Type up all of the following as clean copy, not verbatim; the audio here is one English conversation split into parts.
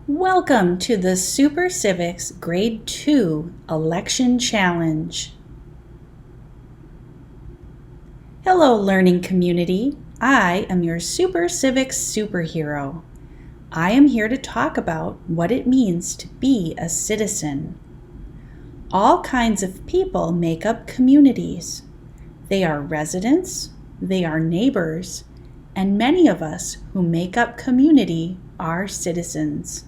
Welcome to the Super Civics Grade 2 Election Challenge. Hello, learning community. I am your Super Civics superhero. I am here to talk about what it means to be a citizen. All kinds of people make up communities. They are residents, they are neighbors, and many of us who make up community are citizens.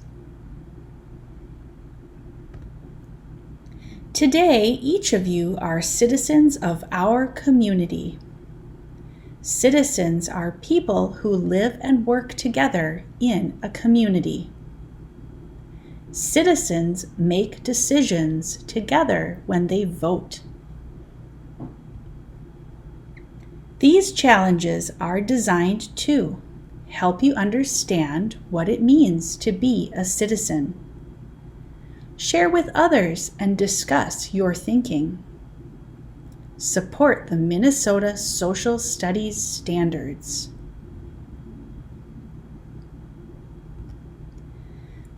Today, each of you are citizens of our community. Citizens are people who live and work together in a community. Citizens make decisions together when they vote. These challenges are designed to help you understand what it means to be a citizen. Share with others and discuss your thinking. Support the Minnesota Social Studies Standards.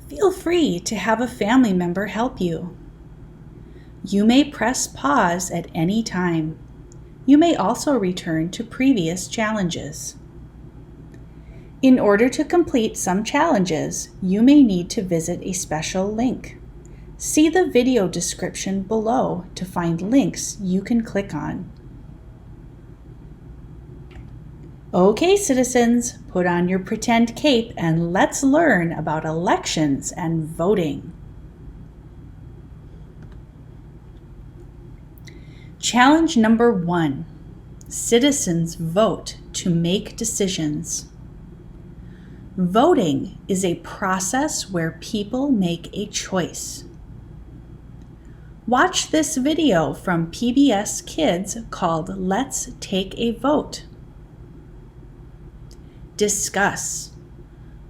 Feel free to have a family member help you. You may press pause at any time. You may also return to previous challenges. In order to complete some challenges, you may need to visit a special link. See the video description below to find links you can click on. Okay, citizens, put on your pretend cape and let's learn about elections and voting. Challenge number 1. Citizens vote to make decisions. Voting is a process where people make a choice. Watch this video from PBS Kids called Let's Take a Vote. Discuss.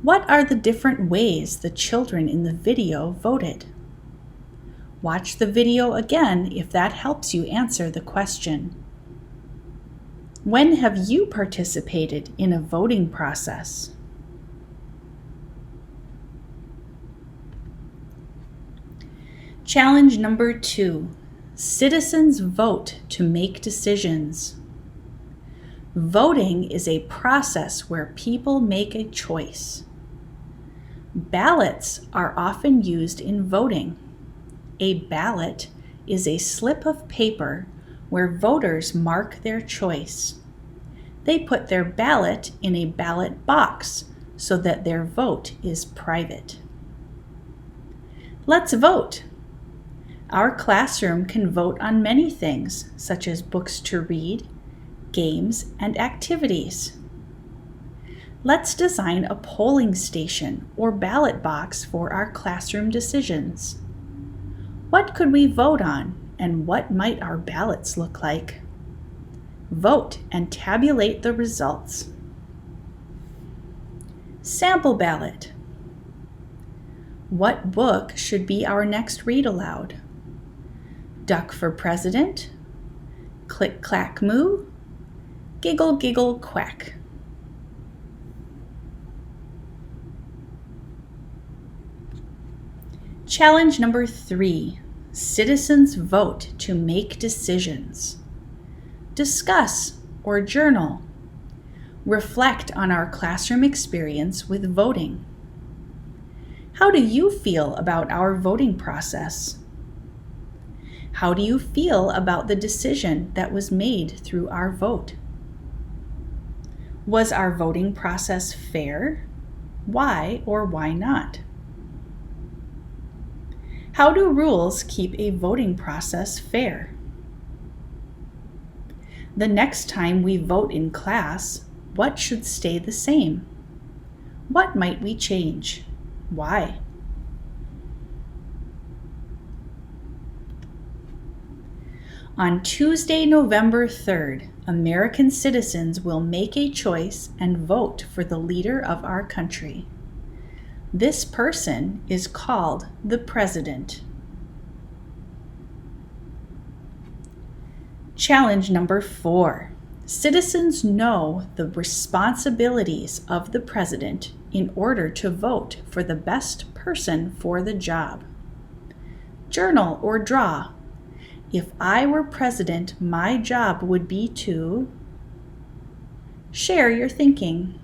What are the different ways the children in the video voted? Watch the video again if that helps you answer the question. When have you participated in a voting process? Challenge number 2. Citizens vote to make decisions. Voting is a process where people make a choice. Ballots are often used in voting. A ballot is a slip of paper where voters mark their choice. They put their ballot in a ballot box so that their vote is private. Let's vote. Our classroom can vote on many things, such as books to read, games, and activities. Let's design a polling station or ballot box for our classroom decisions. What could we vote on, and what might our ballots look like? Vote and tabulate the results. Sample ballot. What book should be our next read aloud? Duck for President, Click Clack Moo, Giggle Giggle Quack. Challenge number 3. Citizens vote to make decisions. Discuss or journal. Reflect on our classroom experience with voting. How do you feel about our voting process? How do you feel about the decision that was made through our vote? Was our voting process fair? Why or why not? How do rules keep a voting process fair? The next time we vote in class, what should stay the same? What might we change? Why? On Tuesday, November 3rd, American citizens will make a choice and vote for the leader of our country. This person is called the President. Challenge number 4. Citizens know the responsibilities of the President in order to vote for the best person for the job? Journal or draw. If I were president, my job would be to... Share your thinking.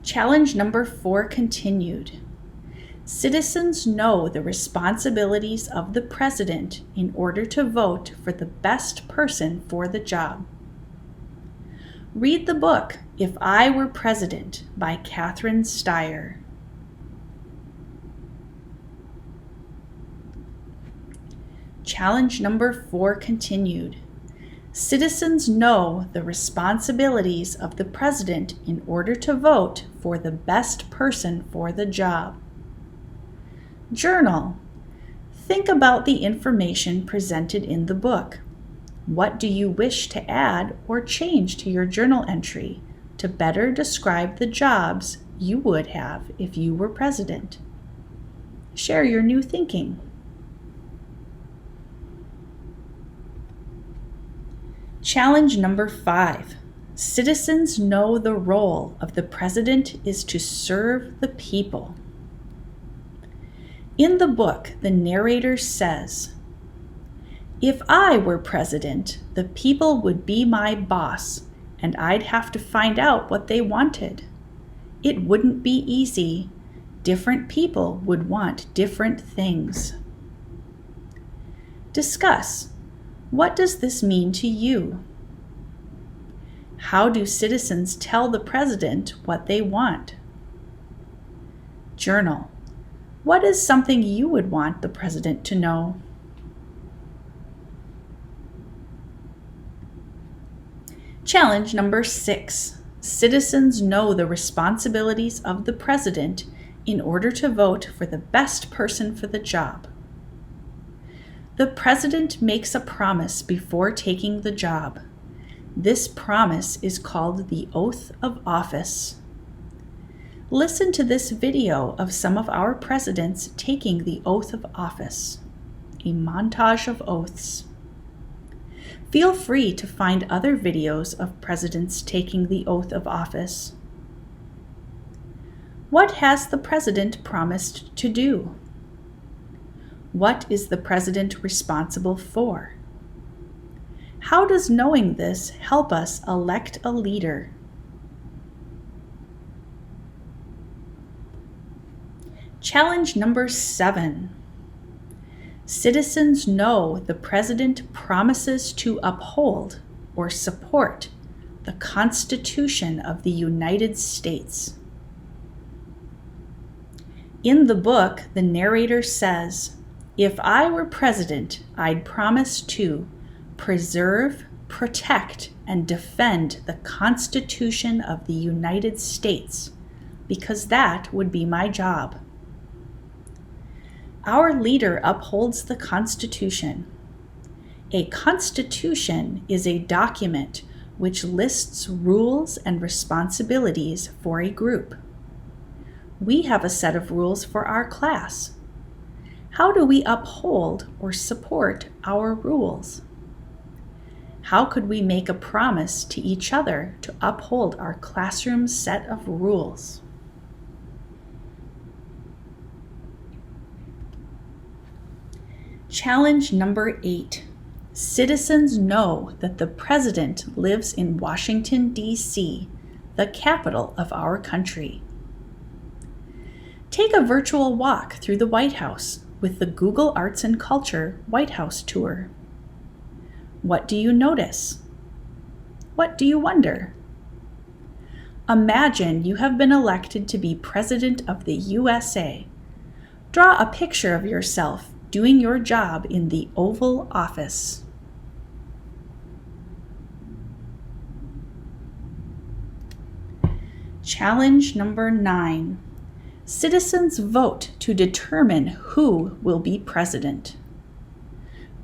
Challenge number 4 continued. Citizens know the responsibilities of the president in order to vote for the best person for the job. Read the book, If I Were President, by Catherine Steyer. Challenge number 4 continued. Citizens know the responsibilities of the president in order to vote for the best person for the job. Journal. Think about the information presented in the book. What do you wish to add or change to your journal entry to better describe the jobs you would have if you were president? Share your new thinking. Challenge number 5. Citizens know the role of the president is to serve the people. In the book, the narrator says, "If I were president, the people would be my boss, and I'd have to find out what they wanted. It wouldn't be easy. Different people would want different things." Discuss. What does this mean to you? How do citizens tell the president what they want? Journal. What is something you would want the president to know? Challenge number 6. Citizens know the responsibilities of the president in order to vote for the best person for the job. The president makes a promise before taking the job. This promise is called the oath of office. Listen to this video of some of our presidents taking the oath of office. A montage of oaths. Feel free to find other videos of presidents taking the oath of office. What has the president promised to do? What is the president responsible for? How does knowing this help us elect a leader? Challenge number 7. Citizens know the president promises to uphold or support the Constitution of the United States. In the book, the narrator says, "If I were president, I'd promise to preserve, protect, and defend the Constitution of the United States, because that would be my job." Our leader upholds the Constitution. A constitution is a document which lists rules and responsibilities for a group. We have a set of rules for our class. How do we uphold or support our rules? How could we make a promise to each other to uphold our classroom set of rules? Challenge number 8. Citizens know that the president lives in Washington, D.C., the capital of our country. Take a virtual walk through the White House with the Google Arts and Culture White House Tour. What do you notice? What do you wonder? Imagine you have been elected to be President of the USA. Draw a picture of yourself doing your job in the Oval Office. Challenge number 9. Citizens vote to determine who will be president.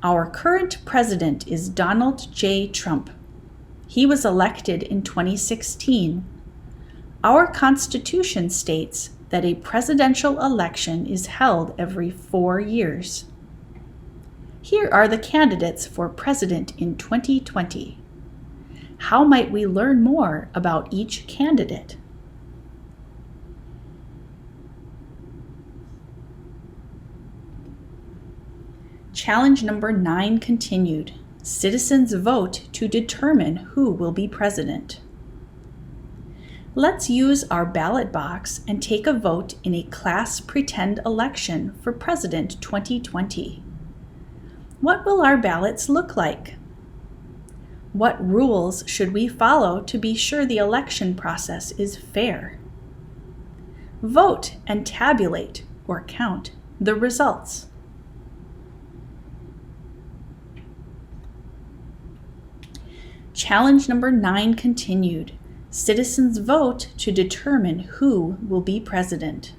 Our current president is Donald J. Trump. He was elected in 2016. Our Constitution states that a presidential election is held every 4 years. Here are the candidates for president in 2020. How might we learn more about each candidate? Challenge number 9 continued. Citizens vote to determine who will be president. Let's use our ballot box and take a vote in a class pretend election for President 2020. What will our ballots look like? What rules should we follow to be sure the election process is fair? Vote and tabulate or count the results. Challenge number 9 continued. Citizens vote to determine who will be president.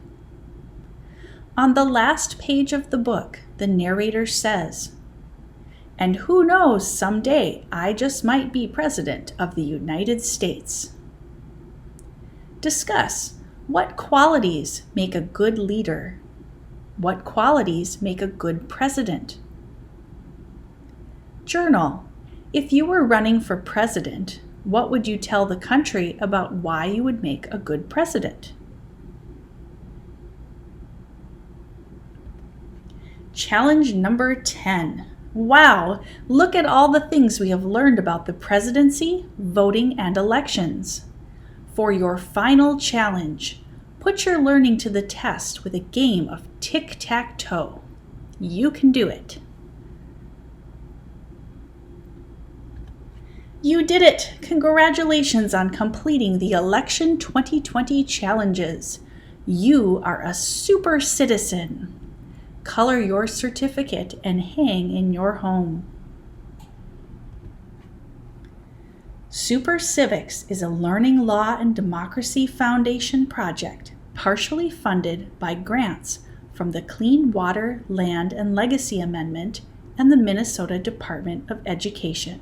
On the last page of the book, the narrator says, "And who knows, someday I just might be president of the United States." Discuss what qualities make a good leader. What qualities make a good president? Journal. If you were running for president, what would you tell the country about why you would make a good president? Challenge number 10. Wow, look at all the things we have learned about the presidency, voting, and elections. For your final challenge, put your learning to the test with a game of Tic Tac Toe. You can do it. You did it! Congratulations on completing the Election 2020 challenges. You are a super citizen. Color your certificate and hang in your home. Super Civics is a Learning Law and Democracy Foundation project partially funded by grants from the Clean Water, Land, and Legacy Amendment and the Minnesota Department of Education.